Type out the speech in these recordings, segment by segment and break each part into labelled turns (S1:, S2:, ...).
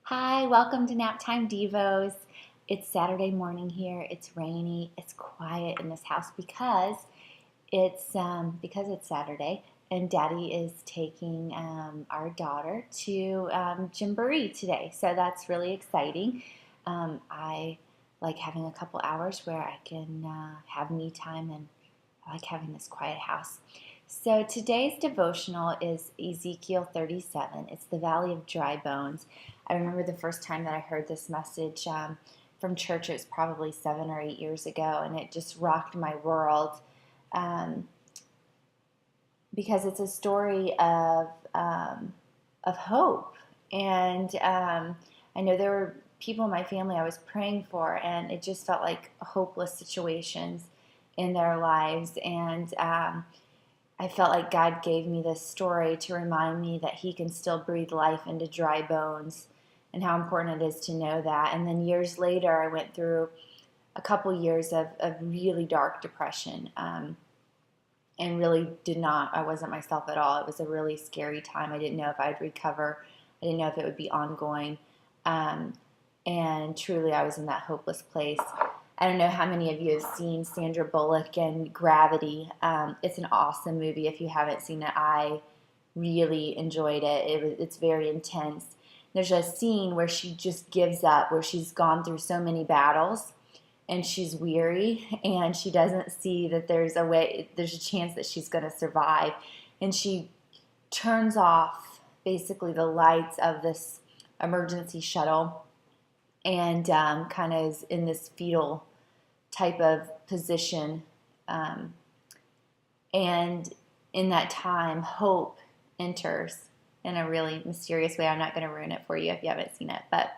S1: Hi, welcome to Naptime Devos. It's Saturday morning here. It's rainy. It's quiet in this house because it's Saturday, and Daddy is taking our daughter to Jamboree today. So that's really exciting. I like having a couple hours where I can have me time, and I like having this quiet house. So today's devotional is Ezekiel 37. It's the Valley of Dry Bones. I remember the first time that I heard this message from church. It was probably 7 or 8 years ago, and it just rocked my world um, because it's a story of hope. And I know there were people in my family I was praying for, and it just felt like hopeless situations in their lives. And I felt like God gave me this story to remind me that He can still breathe life into dry bones and how important it is to know that. And then years later, I went through a couple years of really dark depression and really I wasn't myself at all. It was a really scary time. I didn't know if I'd recover. I didn't know if it would be ongoing. And truly, I was in that hopeless place. I don't know how many of you have seen Sandra Bullock and Gravity. It's an awesome movie. If you haven't seen it, I really enjoyed it. It's very intense. There's a scene where she just gives up, where she's gone through so many battles and she's weary and she doesn't see that there's a chance that she's going to survive. And she turns off basically the lights of this emergency shuttle and kind of is in this fetal type of position. And in that time, hope enters in a really mysterious way. I'm not going to ruin it for you if you haven't seen it. But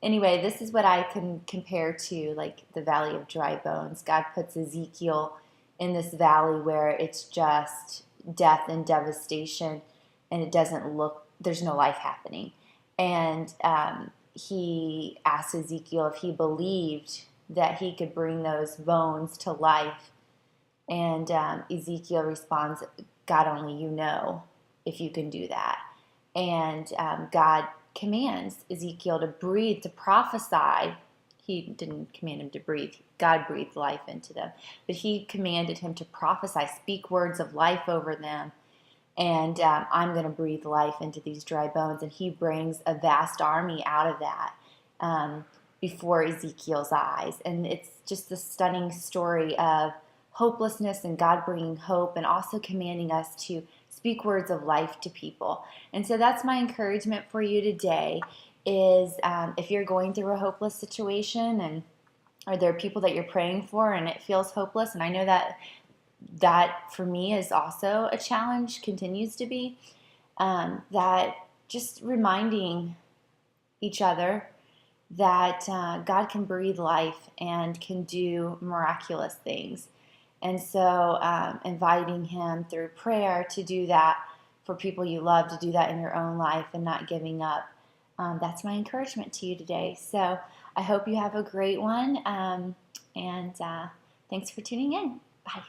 S1: anyway, this is what I can compare to like the Valley of Dry Bones. God puts Ezekiel in this valley where it's just death and devastation, and there's no life happening. And he asked Ezekiel if he believed that he could bring those bones to life. And Ezekiel responds, God, only you know if you can do that. And God commands Ezekiel to breathe, to prophesy. He didn't command him to breathe. God breathed life into them. But he commanded him to prophesy, speak words of life over them. And I'm going to breathe life into these dry bones. And he brings a vast army out of that before Ezekiel's eyes. And it's just a stunning story of hopelessness and God bringing hope and also commanding us to speak words of life to people. And so that's my encouragement for you today is if you're going through a hopeless situation and are there people that you're praying for and it feels hopeless, and I know that for me is also a challenge, continues to be, that just reminding each other that God can breathe life and can do miraculous things. And so inviting Him through prayer to do that for people you love, to do that in your own life and not giving up. That's my encouragement to you today. So I hope you have a great one, and thanks for tuning in. Bye.